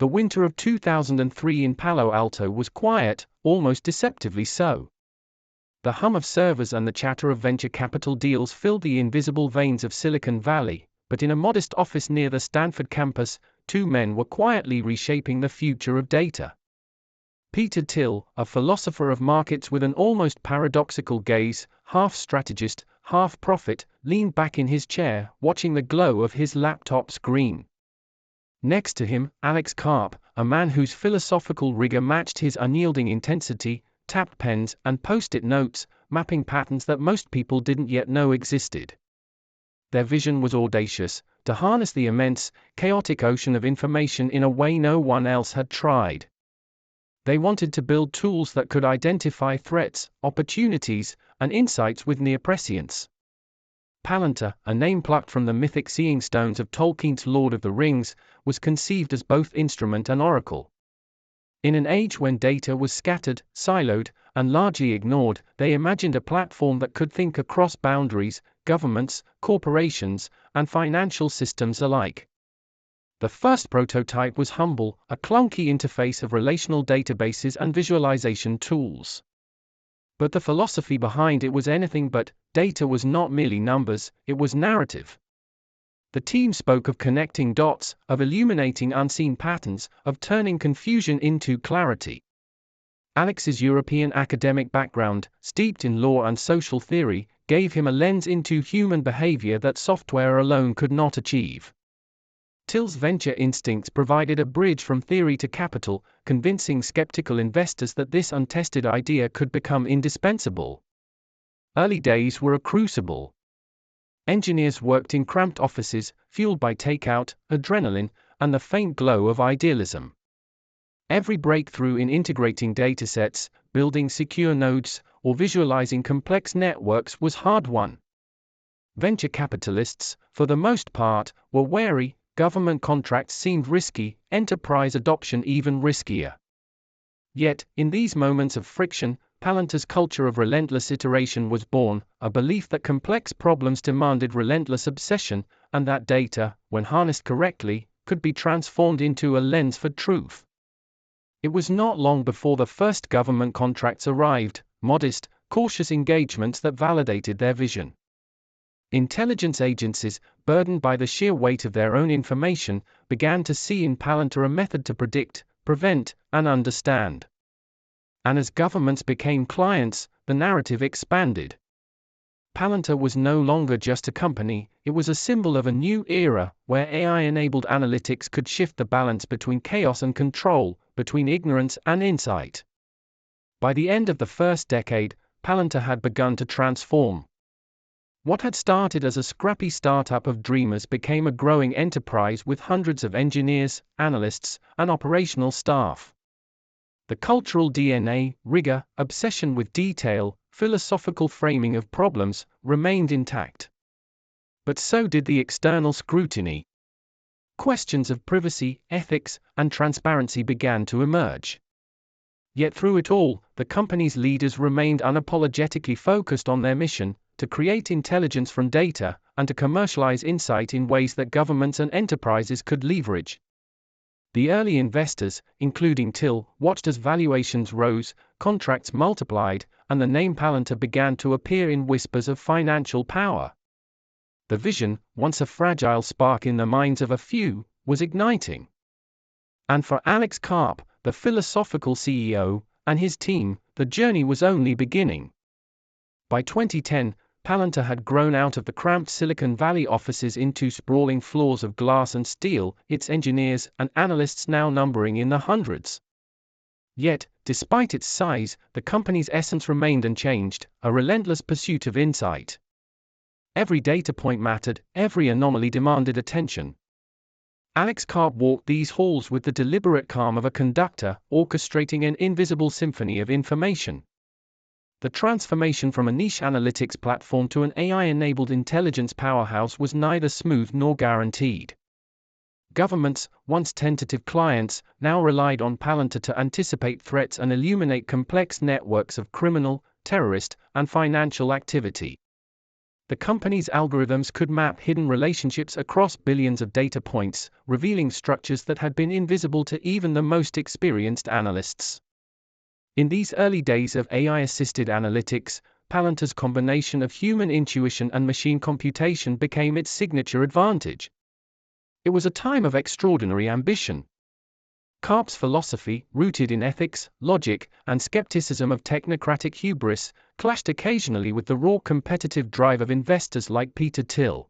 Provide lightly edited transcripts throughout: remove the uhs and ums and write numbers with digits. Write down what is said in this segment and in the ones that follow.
The winter of 2003 in Palo Alto was quiet, almost deceptively so. The hum of servers and the chatter of venture capital deals filled the invisible veins of Silicon Valley, but in a modest office near the Stanford campus, two men were quietly reshaping the future of data. Peter Thiel, a philosopher of markets with an almost paradoxical gaze, half strategist, half prophet, leaned back in his chair, watching the glow of his laptop screen. Next to him, Alex Karp, a man whose philosophical rigor matched his unyielding intensity, tapped pens and post-it notes, mapping patterns that most people didn't yet know existed. Their vision was audacious, to harness the immense, chaotic ocean of information in a way no one else had tried. They wanted to build tools that could identify threats, opportunities, and insights with near prescience. Palantir, a name plucked from the mythic seeing stones of Tolkien's Lord of the Rings, was conceived as both instrument and oracle. In an age when data was scattered, siloed, and largely ignored, they imagined a platform that could think across boundaries, governments, corporations, and financial systems alike. The first prototype was humble, a clunky interface of relational databases and visualization tools. But the philosophy behind it was anything but. Data was not merely numbers, it was narrative. The team spoke of connecting dots, of illuminating unseen patterns, of turning confusion into clarity. Alex's European academic background, steeped in law and social theory, gave him a lens into human behavior that software alone could not achieve. Thiel's venture instincts provided a bridge from theory to capital, convincing skeptical investors that this untested idea could become indispensable. Early days were a crucible. Engineers worked in cramped offices, fueled by takeout, adrenaline, and the faint glow of idealism. Every breakthrough in integrating datasets, building secure nodes, or visualizing complex networks was hard-won. Venture capitalists, for the most part, were wary, government contracts seemed risky, enterprise adoption even riskier. Yet, in these moments of friction, Palantir's culture of relentless iteration was born, a belief that complex problems demanded relentless obsession, and that data, when harnessed correctly, could be transformed into a lens for truth. It was not long before the first government contracts arrived, modest, cautious engagements that validated their vision. Intelligence agencies, burdened by the sheer weight of their own information, began to see in Palantir a method to predict, prevent, and understand. And as governments became clients, the narrative expanded. Palantir was no longer just a company, it was a symbol of a new era, where AI-enabled analytics could shift the balance between chaos and control, between ignorance and insight. By the end of the first decade, Palantir had begun to transform. What had started as a scrappy startup of dreamers became a growing enterprise with hundreds of engineers, analysts, and operational staff. The cultural DNA, rigor, obsession with detail, philosophical framing of problems, remained intact. But so did the external scrutiny. Questions of privacy, ethics, and transparency began to emerge. Yet through it all, the company's leaders remained unapologetically focused on their mission, to create intelligence from data, and to commercialize insight in ways that governments and enterprises could leverage. The early investors, including Thiel, watched as valuations rose, contracts multiplied, and the name Palantir began to appear in whispers of financial power. The vision, once a fragile spark in the minds of a few, was igniting. And for Alex Karp, the philosophical CEO, and his team, the journey was only beginning. By 2010, Palantir had grown out of the cramped Silicon Valley offices into sprawling floors of glass and steel, its engineers and analysts now numbering in the hundreds. Yet, despite its size, the company's essence remained unchanged, a relentless pursuit of insight. Every data point mattered, every anomaly demanded attention. Alex Karp walked these halls with the deliberate calm of a conductor, orchestrating an invisible symphony of information. The transformation from a niche analytics platform to an AI-enabled intelligence powerhouse was neither smooth nor guaranteed. Governments, once tentative clients, now relied on Palantir to anticipate threats and illuminate complex networks of criminal, terrorist, and financial activity. the company's algorithms could map hidden relationships across billions of data points, revealing structures that had been invisible to even the most experienced analysts. In these early days of AI-assisted analytics, Palantir's combination of human intuition and machine computation became its signature advantage. It was a time of extraordinary ambition. Karp's philosophy, rooted in ethics, logic, and skepticism of technocratic hubris, clashed occasionally with the raw competitive drive of investors like Peter Thiel.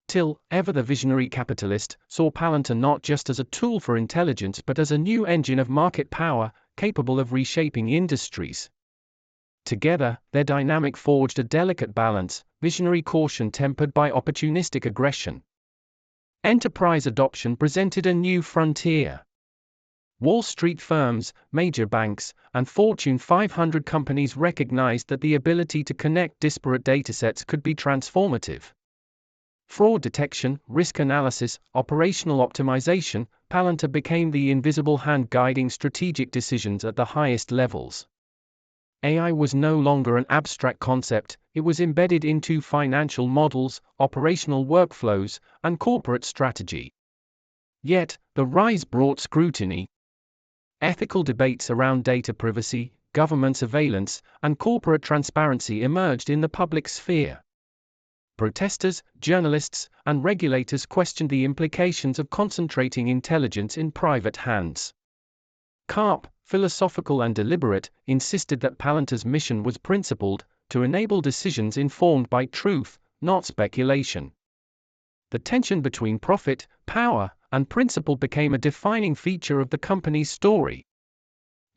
Thiel, ever the visionary capitalist, saw Palantir not just as a tool for intelligence but as a new engine of market power, capable of reshaping industries. Together, their dynamic forged a delicate balance, visionary caution tempered by opportunistic aggression. Enterprise adoption presented a new frontier. Wall Street firms, major banks, and Fortune 500 companies recognized that the ability to connect disparate datasets could be transformative. Fraud detection, risk analysis, operational optimization, Palantir became the invisible hand guiding strategic decisions at the highest levels. AI was no longer an abstract concept, it was embedded into financial models, operational workflows, and corporate strategy. Yet, the rise brought scrutiny. Ethical debates around data privacy, government surveillance, and corporate transparency emerged in the public sphere. Protesters, journalists, and regulators questioned the implications of concentrating intelligence in private hands. Karp, philosophical and deliberate, insisted that Palantir's mission was principled, to enable decisions informed by truth, not speculation. The tension between profit, power, and principle became a defining feature of the company's story.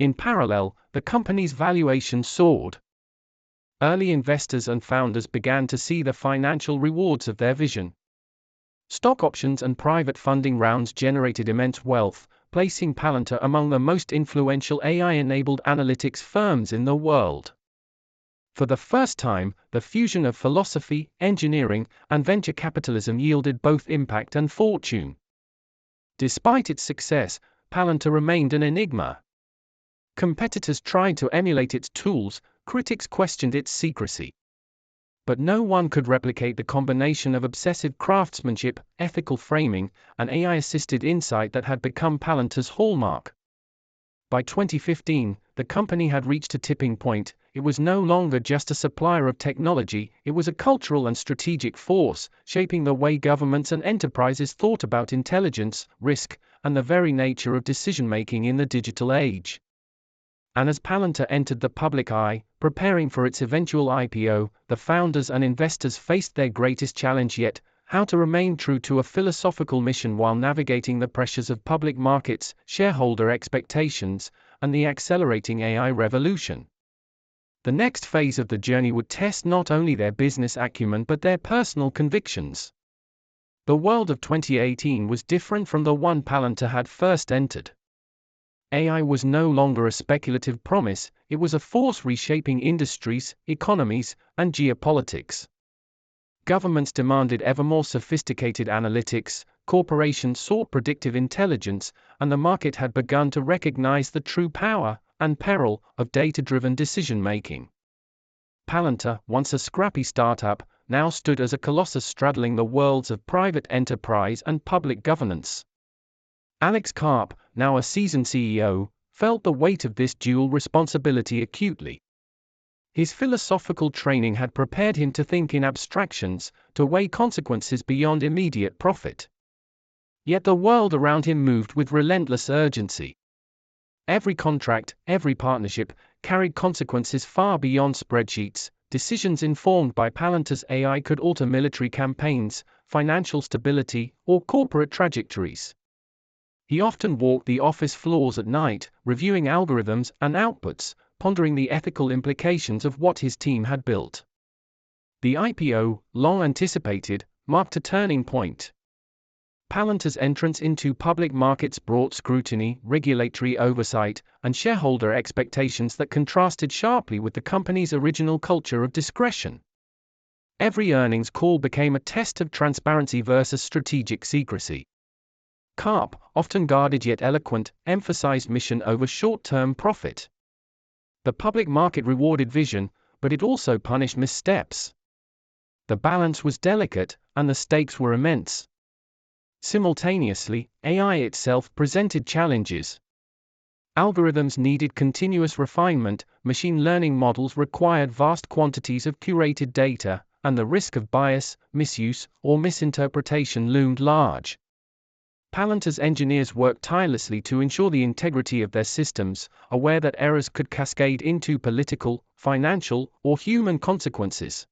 In parallel, the company's valuation soared. Early investors and founders began to see the financial rewards of their vision. Stock options and private funding rounds generated immense wealth, placing Palantir among the most influential AI-enabled analytics firms in the world. For the first time, the fusion of philosophy, engineering, and venture capitalism yielded both impact and fortune. Despite its success, Palantir remained an enigma. Competitors tried to emulate its tools, critics questioned its secrecy. But no one could replicate the combination of obsessive craftsmanship, ethical framing, and AI-assisted insight that had become Palantir's hallmark. By 2015, the company had reached a tipping point. It was no longer just a supplier of technology, it was a cultural and strategic force, shaping the way governments and enterprises thought about intelligence, risk, and the very nature of decision-making in the digital age. And as Palantir entered the public eye, preparing for its eventual IPO, the founders and investors faced their greatest challenge yet: how to remain true to a philosophical mission while navigating the pressures of public markets, shareholder expectations, and the accelerating AI revolution. The next phase of the journey would test not only their business acumen but their personal convictions. The world of 2018 was different from the one Palantir had first entered. AI was no longer a speculative promise, it was a force reshaping industries, economies, and geopolitics. Governments demanded ever more sophisticated analytics, corporations sought predictive intelligence, and the market had begun to recognize the true power and peril of data-driven decision-making. Palantir, once a scrappy startup, now stood as a colossus straddling the worlds of private enterprise and public governance. Alex Karp, now a seasoned CEO, felt the weight of this dual responsibility acutely. His philosophical training had prepared him to think in abstractions, to weigh consequences beyond immediate profit. Yet the world around him moved with relentless urgency. Every contract, every partnership, carried consequences far beyond spreadsheets. Decisions informed by Palantir's AI could alter military campaigns, financial stability, or corporate trajectories. He often walked the office floors at night, reviewing algorithms and outputs, pondering the ethical implications of what his team had built. The IPO, long anticipated, marked a turning point. Palantir's entrance into public markets brought scrutiny, regulatory oversight, and shareholder expectations that contrasted sharply with the company's original culture of discretion. Every earnings call became a test of transparency versus strategic secrecy. Karp, often guarded yet eloquent, emphasized mission over short-term profit. The public market rewarded vision, but it also punished missteps. The balance was delicate, and the stakes were immense. Simultaneously, AI itself presented challenges. Algorithms needed continuous refinement, machine learning models required vast quantities of curated data, and the risk of bias, misuse, or misinterpretation loomed large. Palantir's engineers worked tirelessly to ensure the integrity of their systems, aware that errors could cascade into political, financial, or human consequences.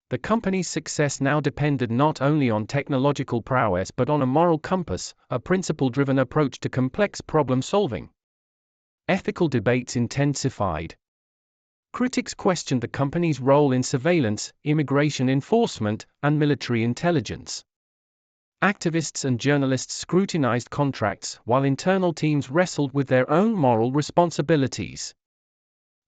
The company's success now depended not only on technological prowess but on a moral compass, a principle-driven approach to complex problem-solving. Ethical debates intensified. Critics questioned the company's role in surveillance, immigration enforcement, and military intelligence. Activists and journalists scrutinized contracts while internal teams wrestled with their own moral responsibilities.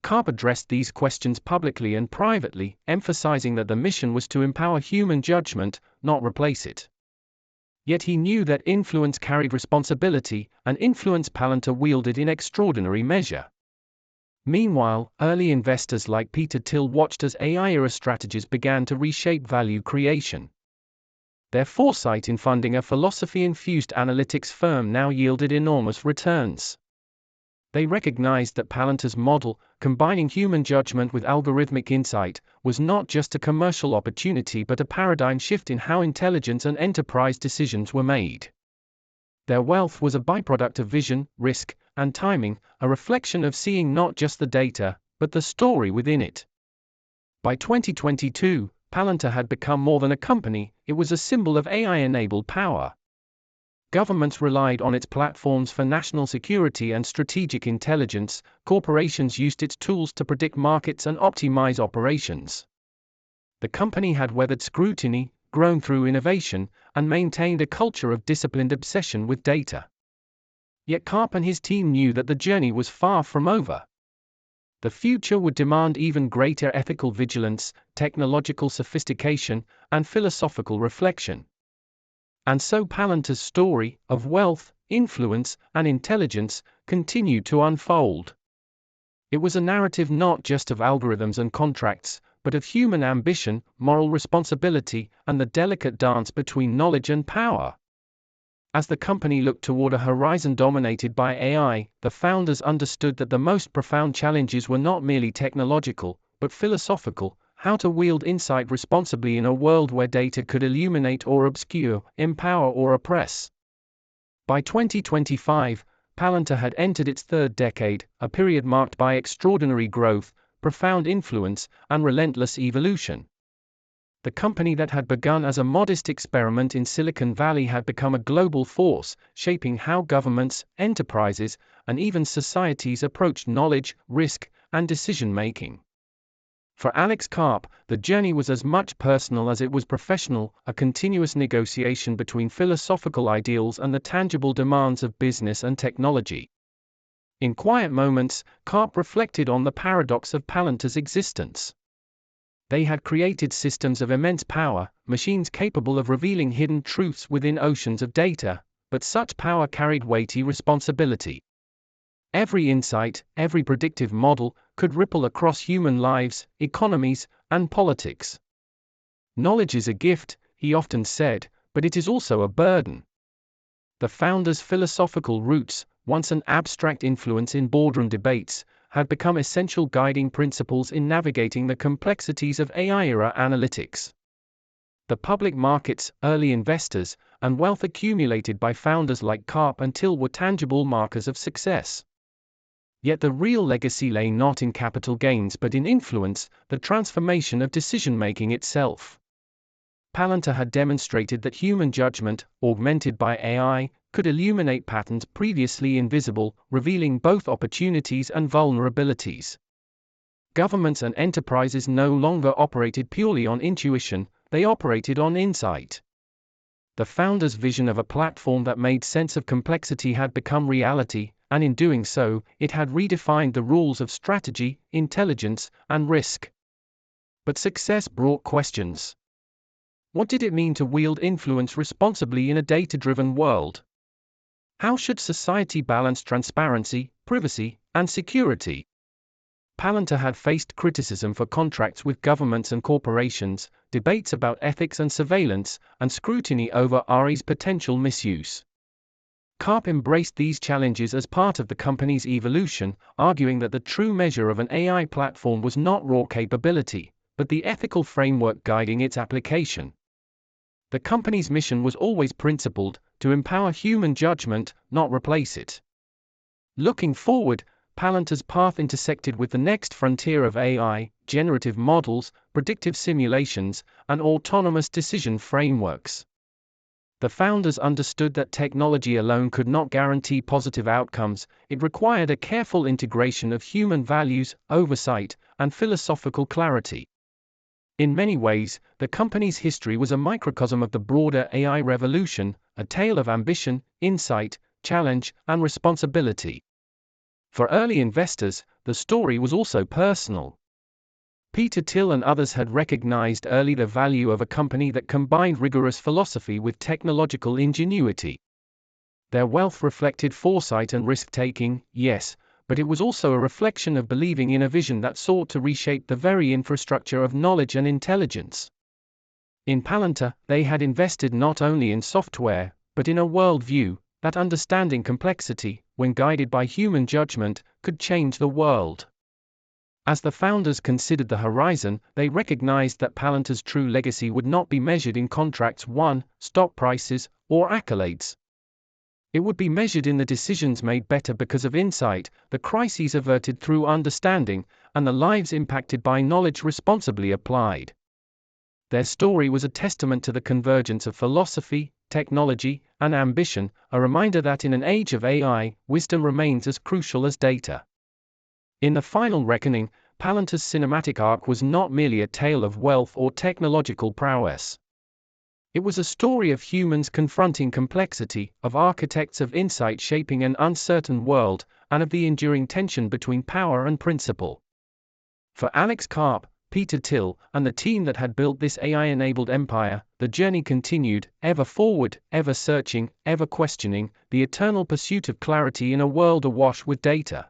Karp addressed these questions publicly and privately, emphasizing that the mission was to empower human judgment, not replace it. Yet he knew that influence carried responsibility, and influence Palantir wielded in extraordinary measure. Meanwhile, early investors like Peter Thiel watched as AI-era strategies began to reshape value creation. Their foresight in funding a philosophy-infused analytics firm now yielded enormous returns. They recognized that Palantir's model, combining human judgment with algorithmic insight, was not just a commercial opportunity but a paradigm shift in how intelligence and enterprise decisions were made. Their wealth was a byproduct of vision, risk, and timing, a reflection of seeing not just the data, but the story within it. By 2022, Palantir had become more than a company, it was a symbol of AI-enabled power. Governments relied on its platforms for national security and strategic intelligence, corporations used its tools to predict markets and optimize operations. The company had weathered scrutiny, grown through innovation, and maintained a culture of disciplined obsession with data. Yet Karp and his team knew that the journey was far from over. The future would demand even greater ethical vigilance, technological sophistication, and philosophical reflection. And so Palantir's story, of wealth, influence, and intelligence, continued to unfold. It was a narrative not just of algorithms and contracts, but of human ambition, moral responsibility, and the delicate dance between knowledge and power. As the company looked toward a horizon dominated by AI, the founders understood that the most profound challenges were not merely technological, but philosophical: how to wield insight responsibly in a world where data could illuminate or obscure, empower or oppress. By 2025, Palantir had entered its third decade, a period marked by extraordinary growth, profound influence, and relentless evolution. The company that had begun as a modest experiment in Silicon Valley had become a global force, shaping how governments, enterprises, and even societies approached knowledge, risk, and decision-making. For Alex Karp, the journey was as much personal as it was professional, a continuous negotiation between philosophical ideals and the tangible demands of business and technology. In quiet moments, Karp reflected on the paradox of Palantir's existence. They had created systems of immense power, machines capable of revealing hidden truths within oceans of data, but such power carried weighty responsibility. Every insight, every predictive model, could ripple across human lives, economies, and politics. Knowledge is a gift, he often said, but it is also a burden. The founders' philosophical roots, once an abstract influence in boardroom debates, had become essential guiding principles in navigating the complexities of AI-era analytics. The public markets, early investors, and wealth accumulated by founders like Karp and Thiel were tangible markers of success. Yet the real legacy lay not in capital gains but in influence, the transformation of decision-making itself. Palantir had demonstrated that human judgment, augmented by AI, could illuminate patterns previously invisible, revealing both opportunities and vulnerabilities. Governments and enterprises no longer operated purely on intuition, they operated on insight. The founders' vision of a platform that made sense of complexity had become reality, and in doing so, it had redefined the rules of strategy, intelligence, and risk. But success brought questions. What did it mean to wield influence responsibly in a data-driven world? How should society balance transparency, privacy, and security? Palantir had faced criticism for contracts with governments and corporations, debates about ethics and surveillance, and scrutiny over AI's potential misuse. Karp embraced these challenges as part of the company's evolution, arguing that the true measure of an AI platform was not raw capability, but the ethical framework guiding its application. The company's mission was always principled, to empower human judgment, not replace it. Looking forward, Palantir's path intersected with the next frontier of AI, generative models, predictive simulations, and autonomous decision frameworks. The founders understood that technology alone could not guarantee positive outcomes. It required a careful integration of human values, oversight, and philosophical clarity. In many ways, the company's history was a microcosm of the broader AI revolution, a tale of ambition, insight, challenge, and responsibility. For early investors, the story was also personal. Peter Thiel and others had recognized early the value of a company that combined rigorous philosophy with technological ingenuity. Their wealth reflected foresight and risk-taking, yes, but it was also a reflection of believing in a vision that sought to reshape the very infrastructure of knowledge and intelligence. In Palantir, they had invested not only in software, but in a worldview, that understanding complexity, when guided by human judgment, could change the world. As the founders considered the horizon, they recognized that Palantir's true legacy would not be measured in contracts won, stock prices, or accolades. It would be measured in the decisions made better because of insight, the crises averted through understanding, and the lives impacted by knowledge responsibly applied. Their story was a testament to the convergence of philosophy, technology, and ambition, a reminder that in an age of AI, wisdom remains as crucial as data. In the final reckoning, Palantir's cinematic arc was not merely a tale of wealth or technological prowess. It was a story of humans confronting complexity, of architects of insight shaping an uncertain world, and of the enduring tension between power and principle. For Alex Karp, Peter Thiel, and the team that had built this AI-enabled empire, the journey continued, ever forward, ever searching, ever questioning, the eternal pursuit of clarity in a world awash with data.